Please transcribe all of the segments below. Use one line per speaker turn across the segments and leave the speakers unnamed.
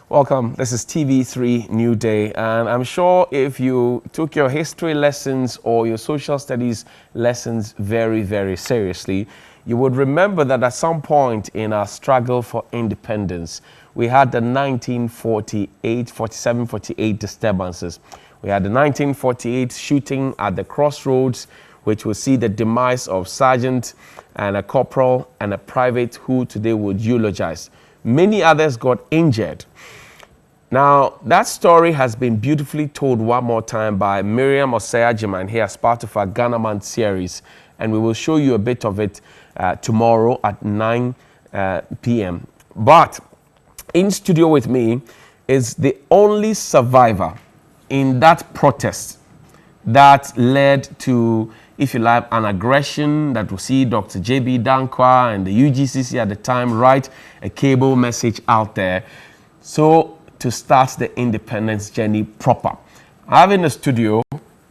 Welcome. This is TV3 New Day, and I'm sure if you took your history lessons or your social studies lessons very, very seriously, you would remember that at some point in our struggle for independence, we had the 47-48 disturbances. We had the 1948 shooting at the crossroads, which will see the demise of sergeant and a corporal and a private who today would eulogize. Many others got injured. Now, that story has been beautifully told one more time by Miriam Osei-Agyeman here as part of our Ghana Month series, and we will show you a bit of it tomorrow at 9 p.m. But in studio with me is the only survivor in that protest that led to, if you like, an aggression that will see Dr. J.B. Danquah and the UGCC at the time write a cable message out there. So to start the independence journey proper, I have in the studio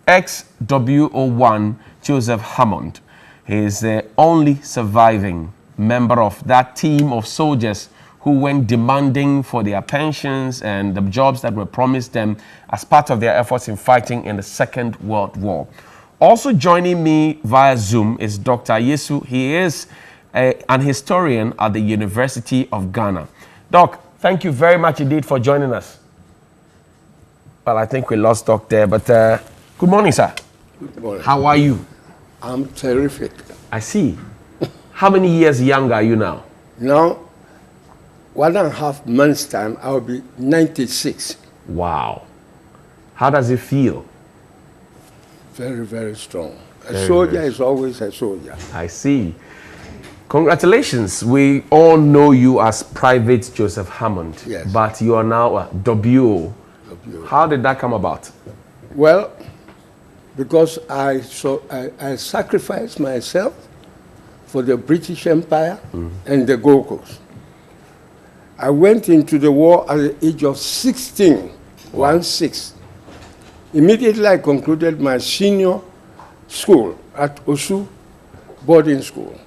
ex-WO1 Joseph Hammond. He is the only surviving member of that team of soldiers who went demanding for their pensions and the jobs that were promised them as part of their efforts in fighting in the Second World War. Also joining me via Zoom is Dr. Yesu. He is an historian at the University of Ghana. Doc, thank you very much indeed for joining us. Well, I think we lost Doc there, but good morning, sir.
Good morning.
How are you?
I'm terrific.
I see. How many years younger are you now?
Now, 1.5 months' time, I'll be 96.
Wow. How does it feel?
Very, very strong. A soldier is always a soldier.
I see. Congratulations. We all know you as Private Joseph Hammond.
Yes.
But you are now a WO. How did that come about?
Well, because I sacrificed myself for the British Empire and the Gold Coast. I went into the war at the age of 16,
Wow.
1-6. Immediately I concluded my senior school at Osu boarding school,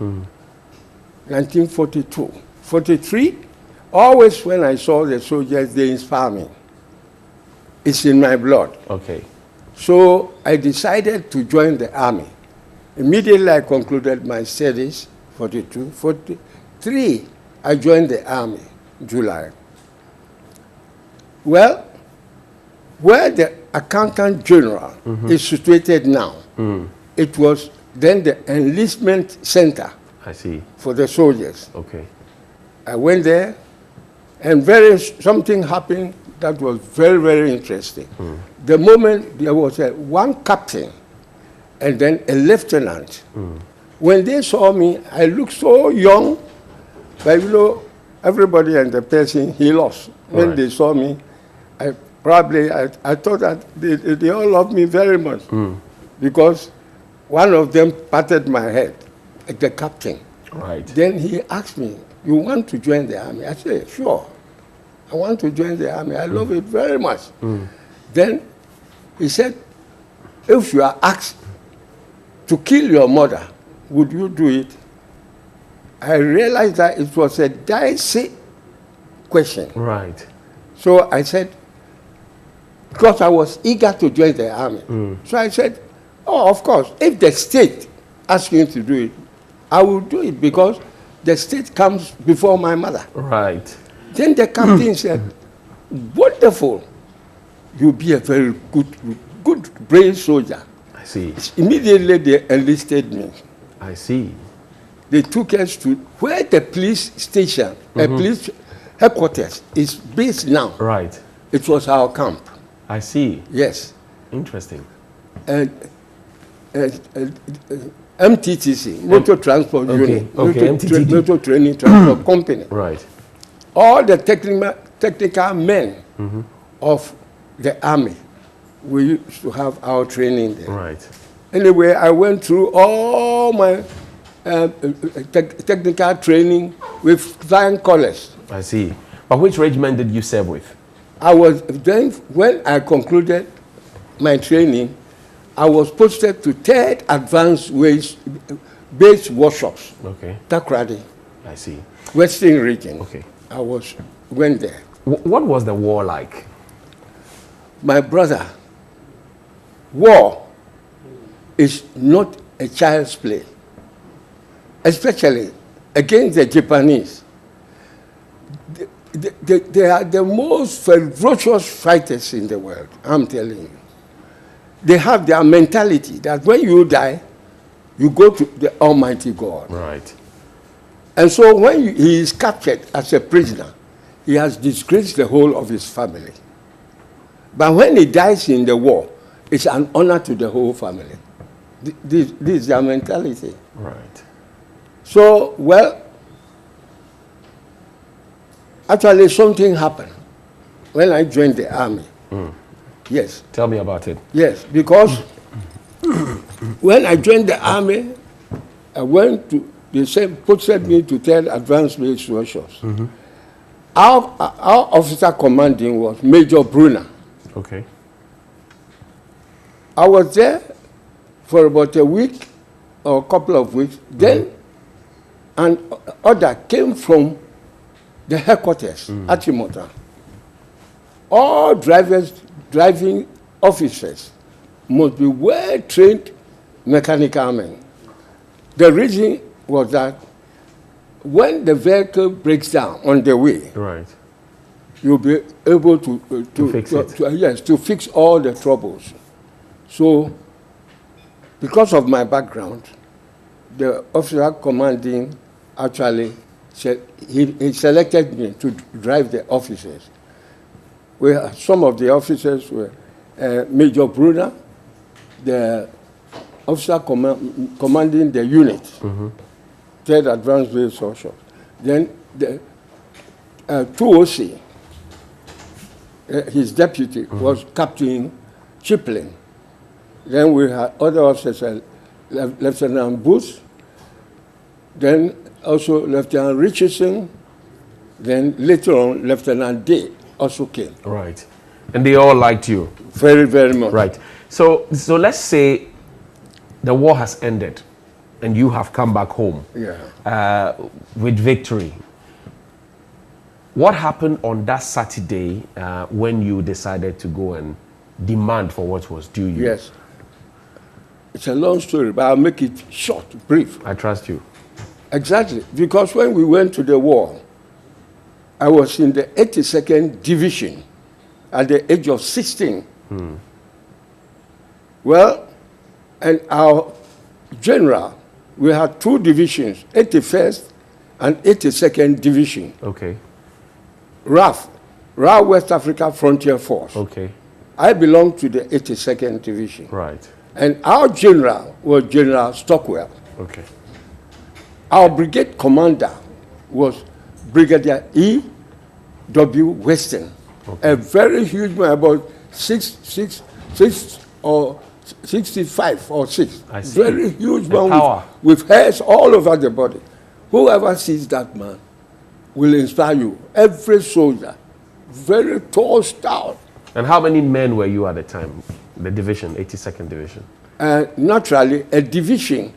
1942. 43, always when I saw the soldiers, they inspire me. It's in my blood.
Okay.
So I decided to join the army. Immediately I concluded my studies, 42. 43, I joined the army, July. Well, where the accountant general is situated now, it was then the enlistment center
I see.
for the soldiers.
Okay.
I went there, and something happened that was very, very interesting. The moment there was one captain and then a lieutenant. When they saw me, I looked so young, but you know, everybody and the person he lost. When they saw me, I thought that they all loved me very much because one of them patted my head, like the captain.
Right.
Then he asked me, "You want to join the army?" I said, "Sure, I want to join the army. I love it very much." Then he said, "If you are asked to kill your mother, would you do it?" I realized that it was a dicey question.
Right.
So I said, because I was eager to join the army. So I said, "Oh, of course, if the state asks me to do it, I will do it because the state comes before my mother."
Right.
Then the captain said, "Wonderful. You'll be a very good, brave soldier."
I see.
Immediately they enlisted me.
I see.
They took us to where the police station, police headquarters is based now.
Right.
It was our camp.
I see.
Yes.
Interesting.
And MTTC, Motor Transport Unit,
MTTD.
Motor Training Transport Company.
Right.
All the technical men of the army, we used to have our training there.
Right.
Anyway, I went through all my technical training with flying colors.
I see. But which regiment did you serve with?
I was then, when I concluded my training, I was posted to 3rd Advanced Base Workshops,
Okay.
Takoradi,
I see.
Western Region.
Okay.
Went there.
What was the war like?
My brother, war is not a child's play, especially against the Japanese. They are the most ferocious fighters in the world, I'm telling you. They have their mentality that when you die, you go to the Almighty God.
Right.
And so when he is captured as a prisoner, he has disgraced the whole of his family. But when he dies in the war, it's an honor to the whole family. This is their mentality.
Right.
So, well, actually something happened when I joined the army. Yes.
Tell me about it.
Yes, because when I joined the army, I went to, they posted me to 10 advanced base workshops. Our officer commanding was Major Brunner.
Okay.
I was there for about a week or a couple of weeks. Then an order came from the headquarters at Chimota. All driving officers must be well-trained mechanical men. The reason was that when the vehicle breaks down on the way,
Right.
you'll be able to
fix it.
Yes, to fix all the troubles. So, because of my background, the officer commanding actually said he selected me to drive the officers. Some of the officers were Major Brunner, the officer commanding the unit, 3rd Advanced Base Workshop. Then the 2OC, his deputy was Captain Chiplin. Then we had other officers, Lieutenant Booth, then also Lieutenant Richardson, then later on Lieutenant Day also came.
Right. And they all liked you.
Very, very much.
Right. So let's say the war has ended and you have come back home with victory. What happened on that Saturday when you decided to go and demand for what was due you?
Yes. It's a long story, but I'll make it short, brief.
I trust you.
Exactly. Because when we went to the war, I was in the 82nd Division at the age of 16. Well, and our general, we had 2 divisions, 81st and 82nd Division.
Okay.
RAF, Royal West Africa Frontier Force.
Okay.
I belong to the 82nd Division.
Right.
And our general was General Stockwell.
Okay.
Our brigade commander was Brigadier E.W. Weston, a very huge man, about 6 or 65 or 6.
I see.
Very huge man
power.
with hairs all over the body. Whoever sees that man will inspire you. Every soldier, very tall, stout.
And how many men were you at the time? The division, 82nd Division?
Naturally, a division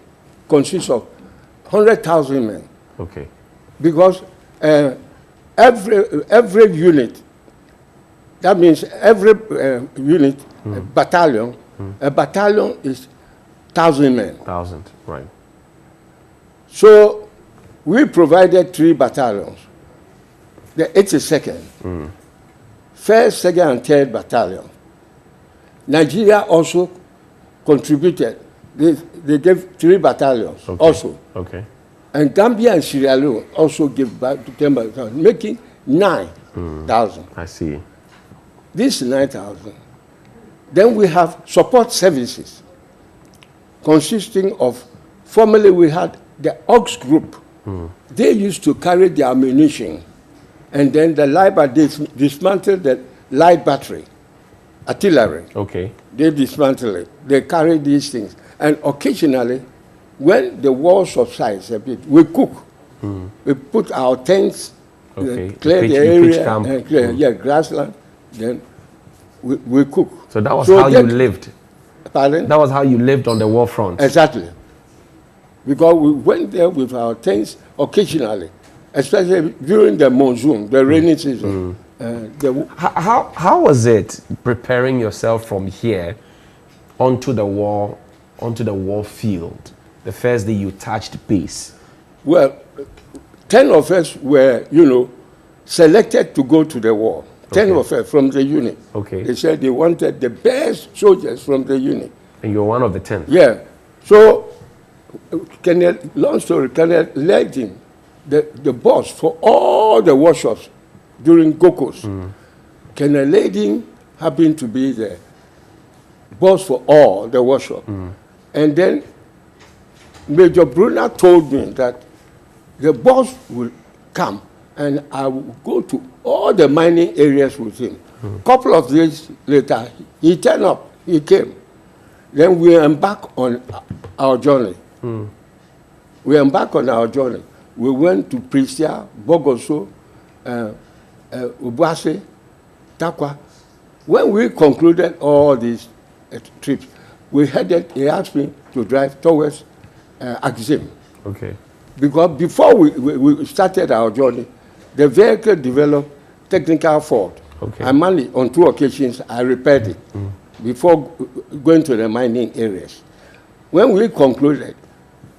consists of 100,000 men.
Okay.
Because every unit, that means every unit, battalion, a battalion is 1,000 men.
1,000, right.
So we provided 3 battalions. The 82nd, 1st, 2nd, and 3rd battalion. Nigeria also contributed. They gave 3 battalions also.
Okay.
And Gambia and Sierra Leone also gave back to 10 battalions, making 9,000.
I see.
This 9,000. Then we have support services consisting of, formerly we had the Ox Group. They used to carry the ammunition, and then the light battery, dismantled the light battery, artillery.
Okay.
They dismantle it. They carry these things. And occasionally, when the war subsides a bit, we cook. We put our tents,
Okay.
clear the
You pitch
area,
camp.
and clear grassland. Then we cook.
So that was how you lived.
Pardon?
That was how you lived on the war front.
Exactly. Because we went there with our tents occasionally, especially during the monsoon, the rainy season.
How was it preparing yourself from here onto the war field? The first day you touched base.
Well, 10 of us were, selected to go to the war. 10 of us from the unit.
Okay.
They said they wanted the best soldiers from the unit.
And you're one of the 10.
Yeah. So, long story, Colonel Ledin, the boss for all the workshops during Gokos, Colonel Ledin happened to be the boss for all the workshop. And then Major Brunner told me that the boss will come and I will go to all the mining areas with him. Couple of days later, he turned up, he came. Then we embarked on our journey. We embarked on our journey. We went to Prisia, Bogoso, Ubwase, Takwa. When we concluded all these trips, he asked me to drive towards Axim.
Okay.
Because before we started our journey, the vehicle developed technical fault.
Okay.
I managed, on 2 occasions, I repaired it before going to the mining areas. When we concluded,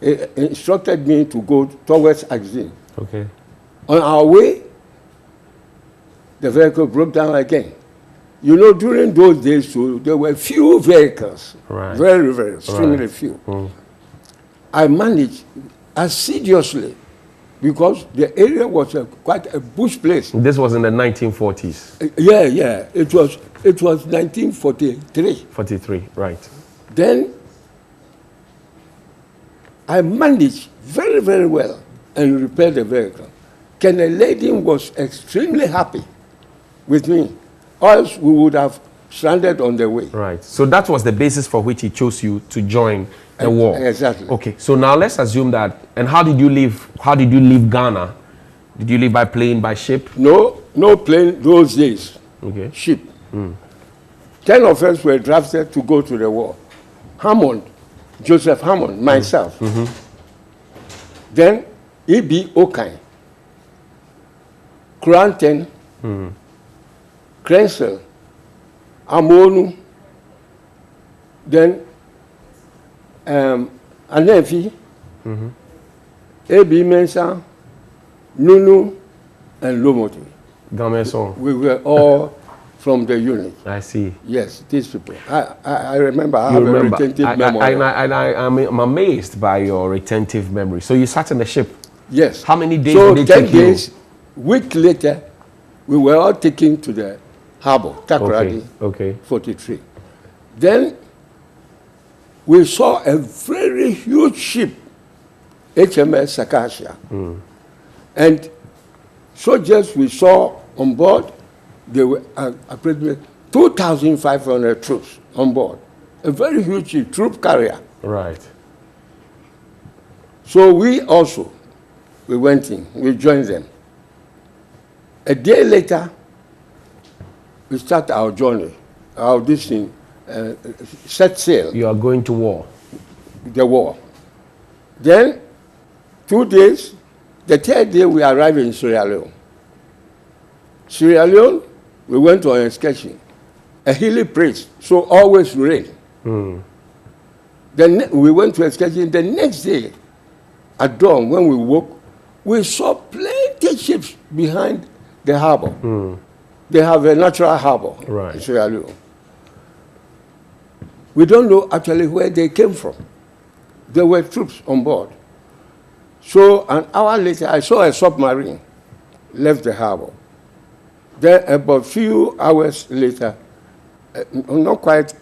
he instructed me to go towards Axim.
Okay.
On our way, the vehicle broke down again. During those days, too, there were few vehicles.
Right.
Very, very, extremely few. I managed assiduously because the area was quite a bush place.
This was in the 1940s.
Yeah. It was 1943.
43, right.
Then I managed very, very well and repaired the vehicle. Colonel Ledin was extremely happy with me, or else we would have stranded on the way.
Right. So that was the basis for which he chose you to join the war.
Exactly.
Okay. So now let's assume that. And how did you leave Ghana? Did you leave by plane, by ship?
No plane those days.
Okay.
Ship. 10 of us were drafted to go to the war. Joseph Hammond, myself. Then E.B. Okai, Kranten, Krensel, Amonu, then Anefi, A.B. Mensah, Nunu, and Lomoti.
Gameson.
We were all from the unit.
I see.
Yes, these people. I remember. I have a retentive memory.
I'm amazed by your retentive memory. So you sat in the ship.
Yes.
How many days
so
did it
10
take you?
days, week later, we were all taken to the harbor, Takoradi,
Okay.
43. Then we saw a very huge ship, HMS Sakasha. And soldiers we saw on board, there were approximately 2,500 troops on board. A very huge ship, troop carrier.
Right.
So we went in, we joined them. A day later, we start our journey, set sail.
You are going to war.
The war. Then, 2 days, the 3rd day we arrived in Sierra Leone. Sierra Leone, we went on an excursion, a hilly place, so always rain. Then we went to excursion. The next day, at dawn, when we woke, we saw plenty ships behind the harbor. They have a natural harbor in Sierra Leone. We don't know actually where they came from. There were troops on board. So an hour later, I saw a submarine left the harbor. Then about a few hours later, not quite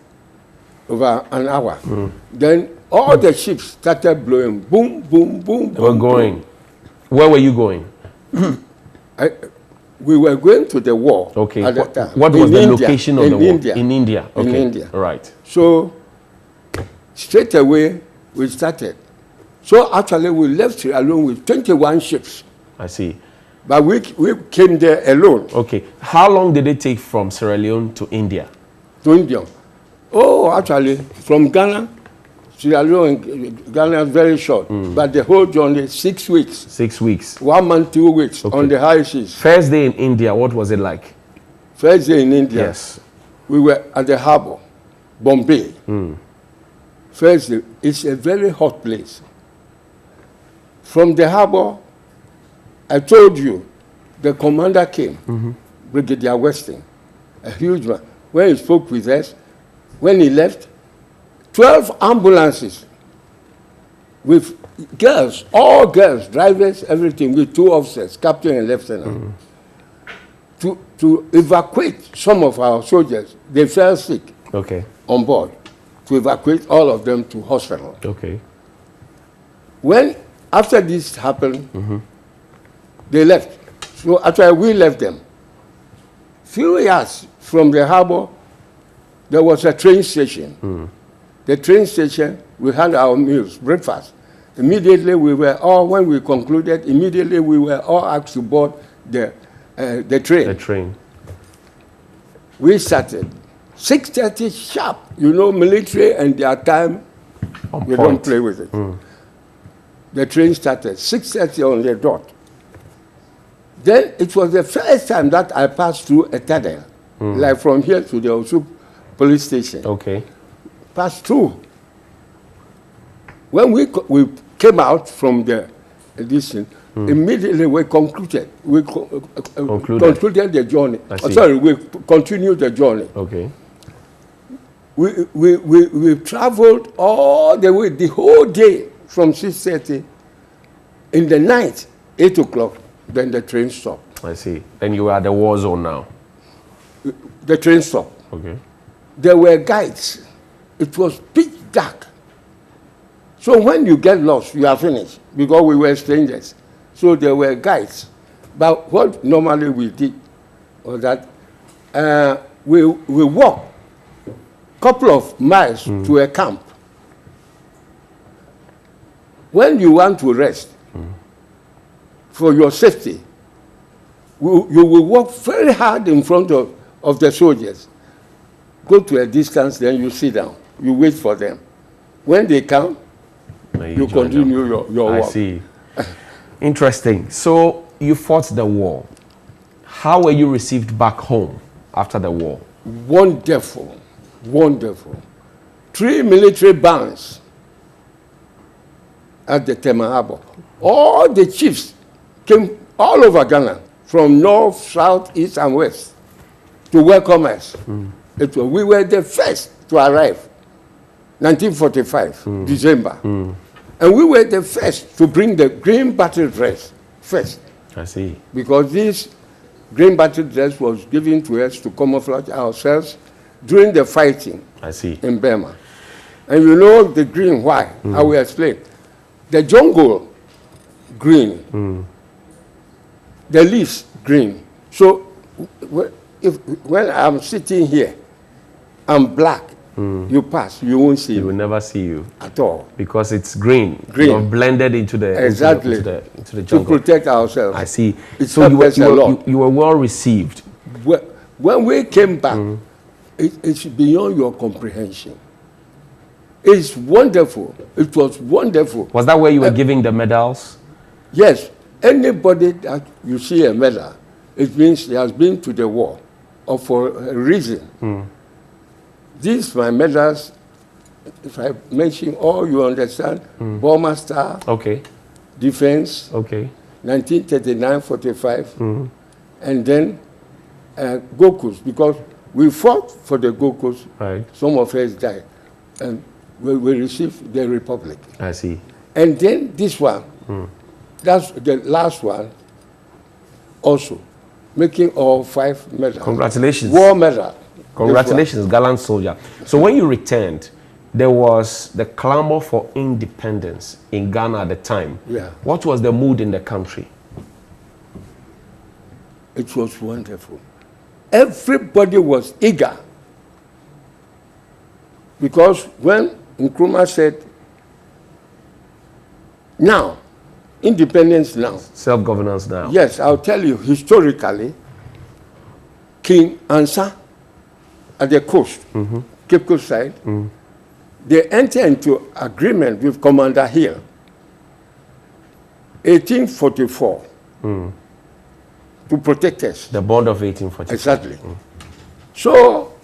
over an hour, then all the ships started blowing, boom, boom, boom.
They were going.
Boom.
Where were you going?
We were going to the war.
Okay.
At that time.
What was the
India.
location of the war?
India.
In India. Okay.
In India.
Right.
So straight away we started. So actually we left Sierra Leone with 21 ships.
I see.
But we came there alone.
Okay. How long did it take from Sierra Leone to India?
To India. Oh, actually, from Ghana, Sierra Leone, Ghana is very short. But the whole journey, 6 weeks.
6 weeks.
1 month, 2 weeks on the high seas.
First day in India, what was it like?
First day in India.
Yes.
We were at the harbor, Bombay. First day, it's a very hot place. From the harbor, I told you, the commander came, Brigadier Weston, a huge man. When he spoke with us, when he left, 12 ambulances with girls, all girls, drivers, everything, with 2 officers, captain and lieutenant, to evacuate some of our soldiers. They fell sick on board, to evacuate all of them to hospital. When, after this happened, they left. So after we left them, few years from the harbor, there was a train station. The train station, we had our meals, breakfast. Immediately we were all, when we concluded, immediately we were all asked to board the train.
The train.
We started 6:30 sharp. You know, military and their time, you don't play with it. The train started 6:30 on the dot. Then it was the first time that I passed through a tunnel, like from here to the Osu police station. Passed through. When we came out from the edition, immediately we concluded. We concluded the journey. Sorry, we continued the journey. We traveled all the way, the whole day from 6:30. In the night, 8 o'clock, then the train stopped.
I see. Then you are at the war zone now.
The train stopped. There were guides. It was pitch dark. So when you get lost, you are finished, because we were strangers. So there were guides. But what normally we did was that we walked a couple of miles to a camp. When you want to rest, for your safety, you will walk very hard in front of the soldiers. Go to a distance, then you sit down. You wait for them. When they come, you continue your work.
I see. Interesting. So you fought the war. How were you received back home after the war?
Wonderful. Wonderful. 3 military bands at the Tema Harbor. All the chiefs came all over Ghana, from north, south, east, and west, to welcome us. We were the first to arrive, 1945, December. And we were the first to bring the green battle dress first.
I see.
Because this green battle dress was given to us to camouflage ourselves during the fighting.
I see.
In Burma. And you know the green, why? I will explain. The jungle, green. The leaves, green. So when I'm sitting here, I'm black. You pass, you won't see.
He will never see you
at all,
because it's green.
Green.
You're blended into the into the jungle.
To protect ourselves.
I see.
So
you were well received.
When we came back, it's beyond your comprehension. It's wonderful. It was wonderful.
Was that where you were giving the medals?
Yes. Anybody that you see a medal, it means he has been to the war, or for a reason. These my medals, if I mention all, you understand. Burma Star. Defense. 1939-45. And then Gokus, because we fought for the Gokus.
Right.
Some of us died. And we received the Republic.
I see.
And then this one, that's the last one, also, making all 5 medals.
Congratulations.
War medal.
Congratulations, gallant soldier. So when you returned, there was the clamor for independence in Ghana at the time. What was the mood in the country?
It was wonderful. Everybody was eager. Because when Nkrumah said, now, independence now.
Self-governance now.
Yes, I'll tell you, historically, King Ansa at the coast, Cape Coast side, they entered into agreement with Commander Hill, 1844, to protect us.
The bond of 1844.
Exactly. So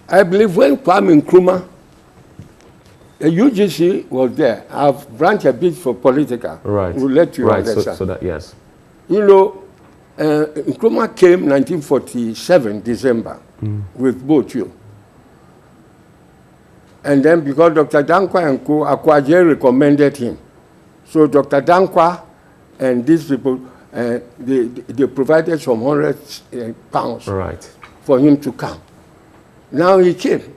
I believe when Kwame Nkrumah, the UGC was there. I've branched a bit for political.
Right.
We'll let you
right.
understand.
So that, yes.
You know, Nkrumah came 1947, December, with both you. And then because Dr. Dankwa and Akwaje recommended him. So Dr. Dankwa and these people, they provided some £100
right.
for him to come. Now he came.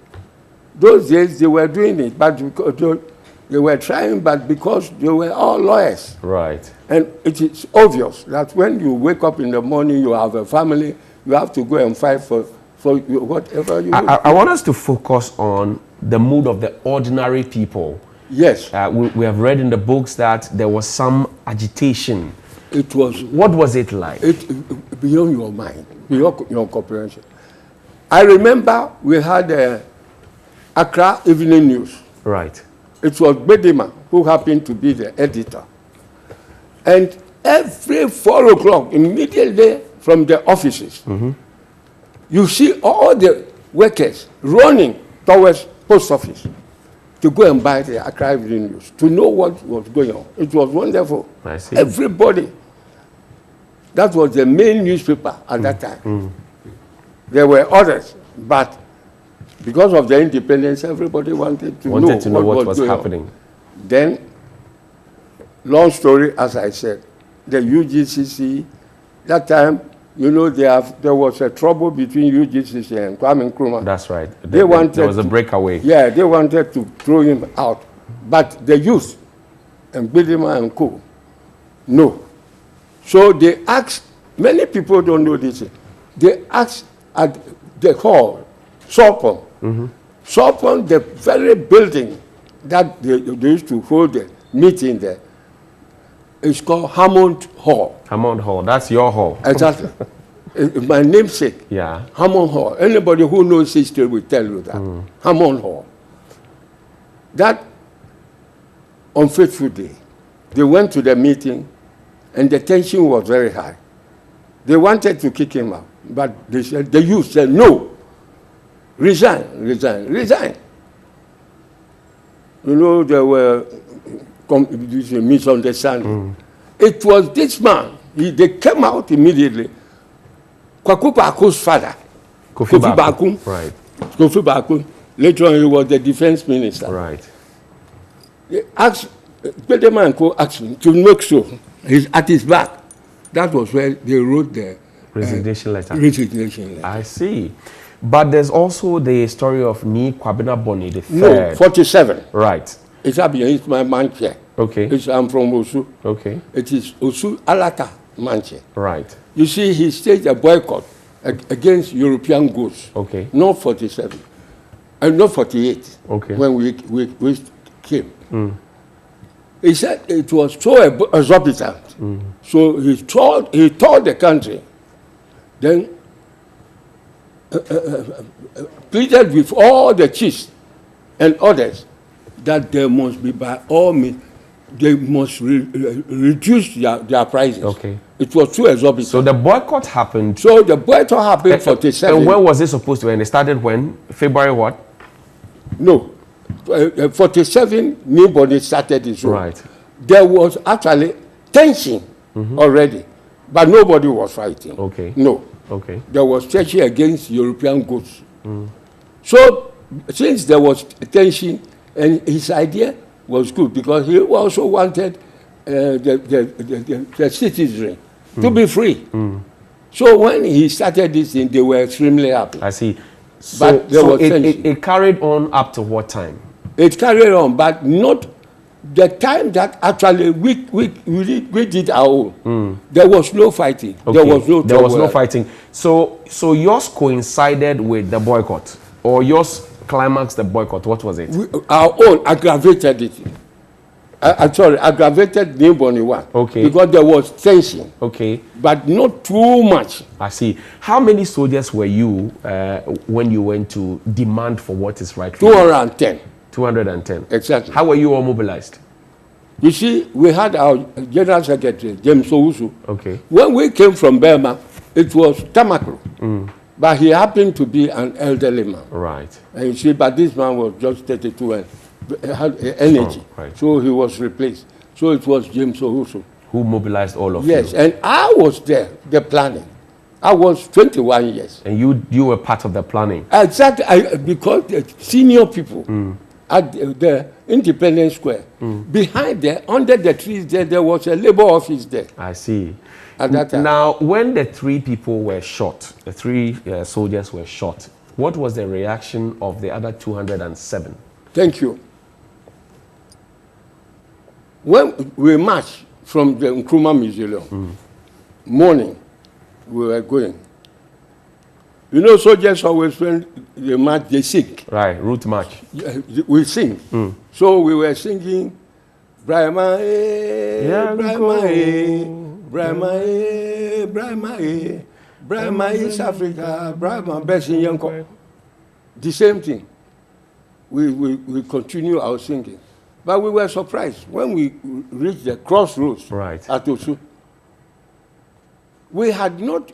Those days they were doing it, but because they were trying, but because they were all lawyers.
Right.
And it is obvious that when you wake up in the morning, you have a family, you have to go and fight for whatever you do.
I want us to focus on the mood of the ordinary people.
Yes.
We have read in the books that there was some agitation.
It was.
What was it like?
Beyond your mind, beyond your comprehension. I remember we had Accra Evening News.
Right.
It was Bedima who happened to be the editor. And every 4 o'clock, immediately from the offices, you see all the workers running towards post office to go and buy the Accra Evening News, to know what was going on. It was wonderful.
I see.
Everybody. That was the main newspaper at that time. There were others, but because of the independence, everybody wanted to know what was happening. Then, long story, as I said, the UGCC, that time, you know, there was a trouble between UGCC and Kwame Nkrumah.
That's right.
There
was a breakaway.
Yeah, they wanted to throw him out. But the youth, and Bidima and co, no. So they asked, many people don't know this, they asked at the hall, Sopon. Sopon, the very building that they used to hold the meeting there, is called Hammond Hall.
Hammond Hall, that's your hall.
Exactly. My namesake.
Yeah.
Hammond Hall. Anybody who knows history will tell you that. Hammond Hall. That unfaithful day, they went to the meeting and the tension was very high. They wanted to kick him out, but they said, the youth said, no, resign, resign, resign. You know, there were misunderstanding. It was this man, they came out immediately. Kwaku Baku's father, Kofi Bakum.
Right.
Kofi Bakum. Later on, he was the defense minister.
Right.
They asked, Peterman asked him to make sure he's at his back. That was where they wrote the
resignation letter.
Resignation letter.
I see. But there's also the story of Ni Kwabena Boni, the third.
No, 47.
Right.
It's my manche.
Okay.
I'm from Osu.
Okay.
It is Osu Alata manche.
Right.
You see, he staged a boycott against European goods.
Okay.
Not 47. And not 48.
Okay.
When we came. He said it was so exorbitant. So he told the country, then pleaded with all the chiefs and others that there must be, by all means, they must reduce their prices.
Okay.
It was too exorbitant.
So the boycott happened.
So the boycott happened 47.
And when was it supposed to end? It started when? February what?
No. 47, nobody started this.
Right.
There was actually tension already, but nobody was fighting.
Okay.
No.
Okay.
There was tension against European goods. So since there was tension, and his idea was good because he also wanted the citizenry to be free. So when he started this thing, they were extremely happy.
I see.
But
So it carried on up to what time?
It carried on, but not the time that actually we did our own. There was no fighting.
Okay.
There was no trouble.
There was no fighting. So yours coincided with the boycott, or yours climaxed the boycott? What was it?
Our own aggravated it. Aggravated the Boni one.
Okay.
Because there was tension.
Okay.
But not too much.
I see. How many soldiers were you when you went to demand for what is right for you?
210.
210.
Exactly.
How were you all mobilized?
You see, we had our General Secretary, James Owusu.
Okay.
When we came from Burma, it was Tamakro. But he happened to be an elderly man.
Right.
And you see, but this man was just 32 and had energy.
Right.
So he was replaced. So it was James Owusu.
Who mobilized all of
Yes,
you?
and I was there, the planning. I was 21 years.
And you were part of the planning?
Exactly, because the senior people at the Independence Square, behind there, under the trees there was a labor office there.
I see.
At that time.
Now, when the 3 people were shot, the 3 soldiers were shot, what was the reaction of the other 207?
Thank you. When we marched from the Nkrumah Mausoleum, morning, we were going. You know, soldiers always, when they march, they sing.
Right, route march.
Yeah, we sing. So we were singing, Brahma, Brahma, Brahma, Brahma, Brahma is Africa, Brahma, best in Yanko. The same thing. We continue our singing. But we were surprised when we reached the crossroads
Right.
at Osu. We had not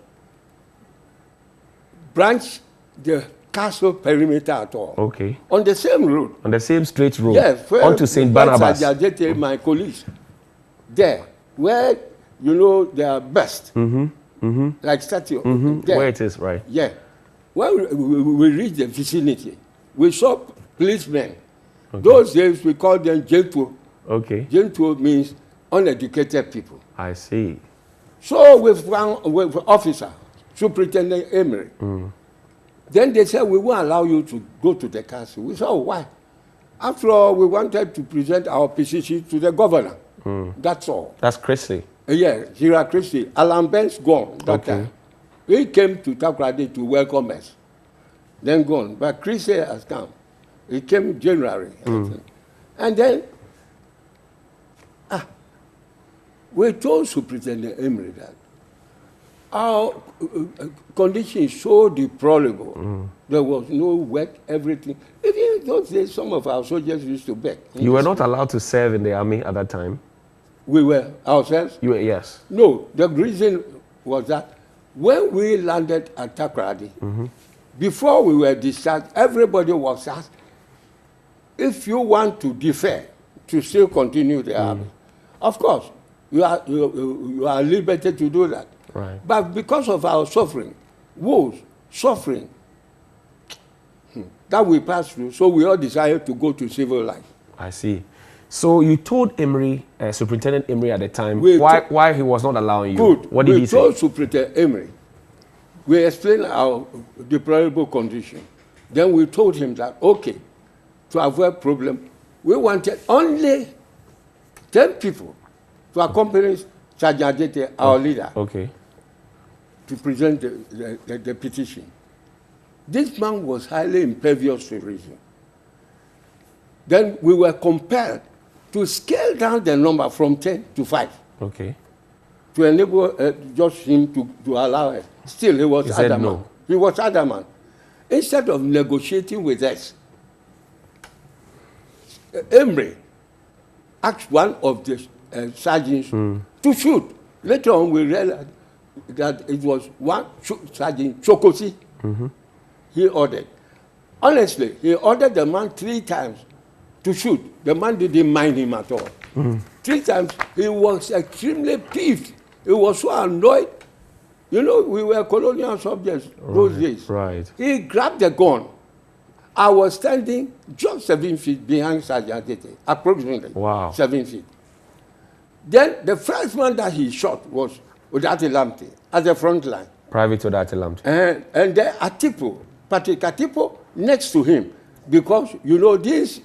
branched the castle perimeter at all.
Okay.
On the same road.
On the same straight road?
Yes.
Onto St. Barnabas?
My colleagues. There. Where, you know, they are best. Like statue. There.
Where it is, right?
Yeah. When we reached the vicinity, we saw policemen. Okay. Those days we called them Gentuo.
Okay.
Gentuo means uneducated people.
I see.
So with officer, Superintendent Emery, then they said, we won't allow you to go to the castle. We said, oh, why? After all, we wanted to present our position to the governor. That's all.
That's Christie.
Yeah, Gira Christie. Alan Ben's gone that time. He came to Takoradi to welcome us. Then gone. But Christie has come. He came in January. And then, we told Superintendent Emery that our condition is so deplorable. There was no work, everything. Even in those days, some of our soldiers used to beg.
You were not allowed to serve in the army at that time?
We were ourselves?
You were, yes.
No, the reason was that when we landed at Takoradi, before we were discharged, everybody was asked, if you want to defer to still continue the army, of course, you are liberated to do that.
Right.
But because of our suffering, woes, suffering, that we passed through, so we all decided to go to civil life.
I see. So you told Emery, Superintendent Emery at the time, why he was not allowing you?
Good.
What did he say?
We told Superintendent Emery. We explained our deplorable condition. Then we told him that, okay, to avoid problem, we wanted only 10 people to accompany Sergeant Adjei, our leader, to present the petition. This man was highly impervious to reason. Then we were compelled to scale down the number from 10 to 5.
Okay.
To enable just him to allow us. Still, he was adamant.
Said no.
He was adamant. Instead of negotiating with us, Emery asked one of the sergeants to shoot. Later on, we realized that it was one Sergeant Chokosi. He ordered. Honestly, he ordered the man 3 times to shoot. The man didn't mind him at all. 3 times, he was extremely peeved. He was so annoyed. You know, we were colonial subjects those days.
Right.
He grabbed the gun. I was standing just 7 feet behind Sergeant Adjei, approximately 7 feet. Then the first man that he shot was Udati Lamte at the front line.
Private Udati Lamte.
And then Atipo, Patrick Atipo, next to him. Because, you know, this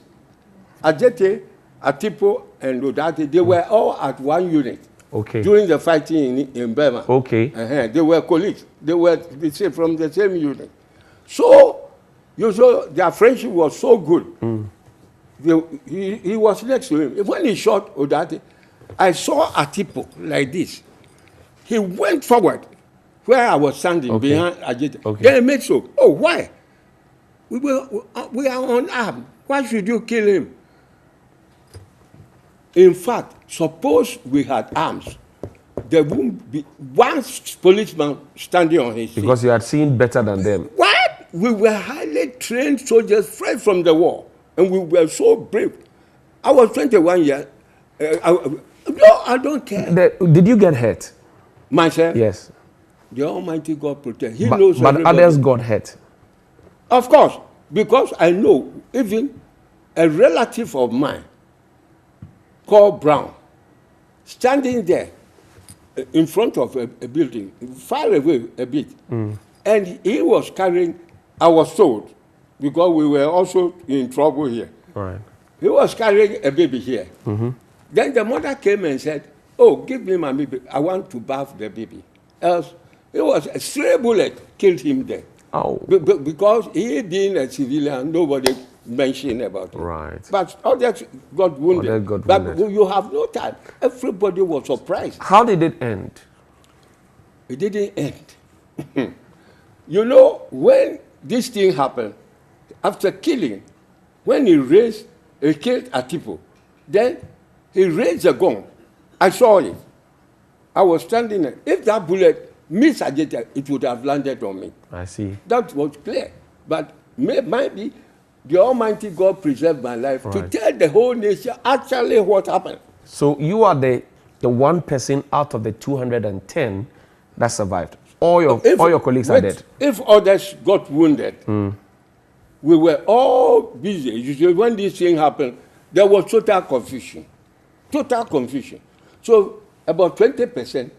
Adjei, Atipo, and Udati, they were all at one unit.
Okay.
During the fighting in Burma.
Okay.
They were colleagues. They were from the same unit. So, you saw their friendship was so good. He was next to him. When he shot Udati, I saw Atipo like this. He went forward where I was standing behind Adjei. Then he made so. Oh, why? We are unarmed. Why should you kill him? In fact, suppose we had arms, there won't be one policeman standing on his feet.
Because you had seen better than them.
What? We were highly trained soldiers fresh from the war, and we were so brave. I was 21 years. No, I don't care.
Did you get hurt?
Myself?
Yes.
The Almighty God protect. He knows
But
everybody.
others got hurt.
Of course, because I know even a relative of mine called Brown, standing there in front of a building, far away a bit, and he was carrying, I was told, because we were also in trouble here.
Right.
He was carrying a baby here. Then the mother came and said, oh, give me my baby. I want to bath the baby. Else, it was a stray bullet killed him there.
Oh.
Because he being a civilian, nobody mentioned about it.
Right.
But others got wounded.
Others got
but
wounded.
you have no time. Everybody was surprised.
How did it end?
It didn't end. You know, when this thing happened, after killing, when he killed Atipo, then he raised a gun. I saw it. I was standing there. If that bullet missed Ajeta, it would have landed on me.
I see.
That was clear. But maybe the Almighty God preserved my life to tell the whole nation actually what happened.
So you are the one person out of the 210 that survived. All your colleagues are dead.
If others got wounded, we were all busy. You see, when this thing happened, there was total confusion. Total confusion. So about 20%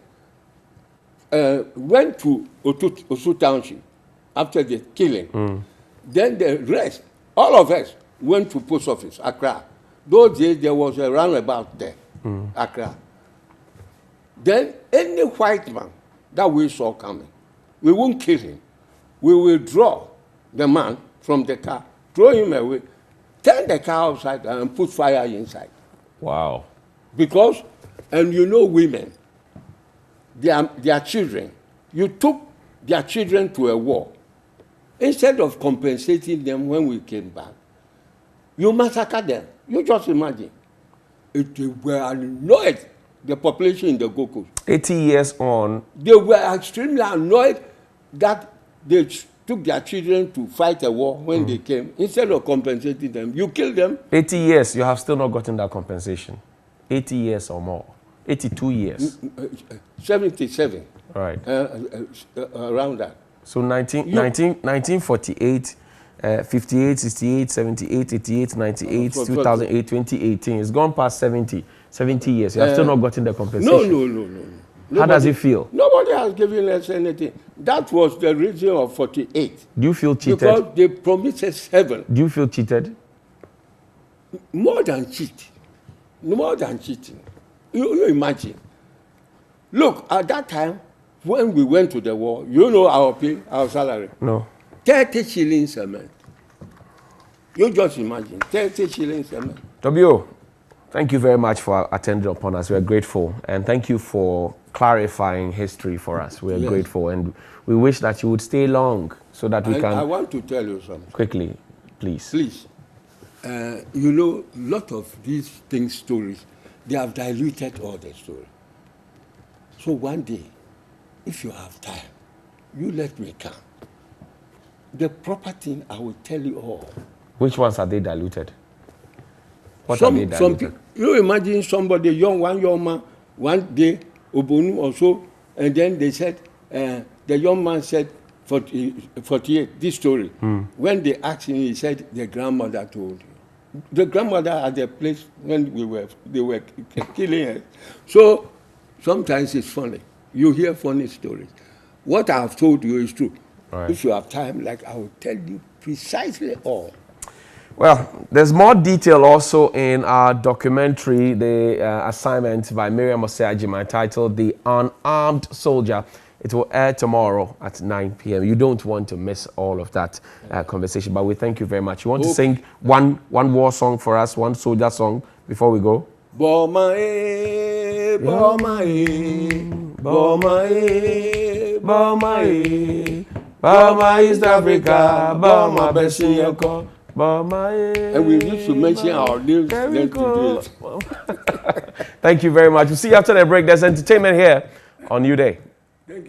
went to Osu Township after the killing. Then the rest, all of us, went to post office, Accra. Those days, there was a roundabout there, Accra. Then any white man that we saw coming, we won't kill him. We will draw the man from the car, throw him away, turn the car outside and put fire inside.
Wow.
Because, and you know women, their children, you took their children to a war. Instead of compensating them when we came back, you massacred them. You just imagine. They were annoyed, the population in the Gold Coast.
80 years on.
They were extremely annoyed that they took their children to fight a war when they came. Instead of compensating them, you killed them.
80 years, you have still not gotten that compensation. 80 years or more. 82 years.
77.
Right.
Around that.
So 1948, 58, 68, 78, 88, 98, 2008, 2018. It's gone past 70 years. You have still not gotten the compensation.
No.
How does it feel?
Nobody has given us anything. That was the reason of 48.
Do you feel cheated?
Because they promised us heaven.
Do you feel cheated?
More than cheat. More than cheating. You imagine. Look, at that time, when we went to the war, you know our pay, our salary?
No.
30 shillings a month. You just imagine, 30 shillings a month.
W.O., thank you very much for attending upon us. We are grateful. And thank you for clarifying history for us. We are grateful. And we wish that you would stay long so that we can...
I want to tell you something.
Quickly, please.
Please. You know, a lot of these things, stories, they have diluted all the story. So one day, if you have time, you let me come. The proper thing, I will tell you all.
Which ones are they diluted? What are they diluted?
You imagine somebody, one young man, one day, Obonu or so, and then they said, the young man said, 48, this story. When they asked him, he said, the grandmother told him. The grandmother at the place when they were killing her. So sometimes it's funny. You hear funny stories. What I have told you is true. Right. If you have time, like I will tell you precisely all.
Well, there's more detail also in our documentary, the assignment by Miriam Osiajima, titled The Unarmed Soldier. It will air tomorrow at 9 p.m. You don't want to miss all of that conversation, but we thank you very much. You want to sing one war song for us, one soldier song before we go?
Boma e, Boma e, Boma e, Boma e, Boma East Africa, Boma Besiako, Boma e. And we need to mention our names.
There we go. Thank you very much. We'll see you after the break. There's entertainment here on New Day.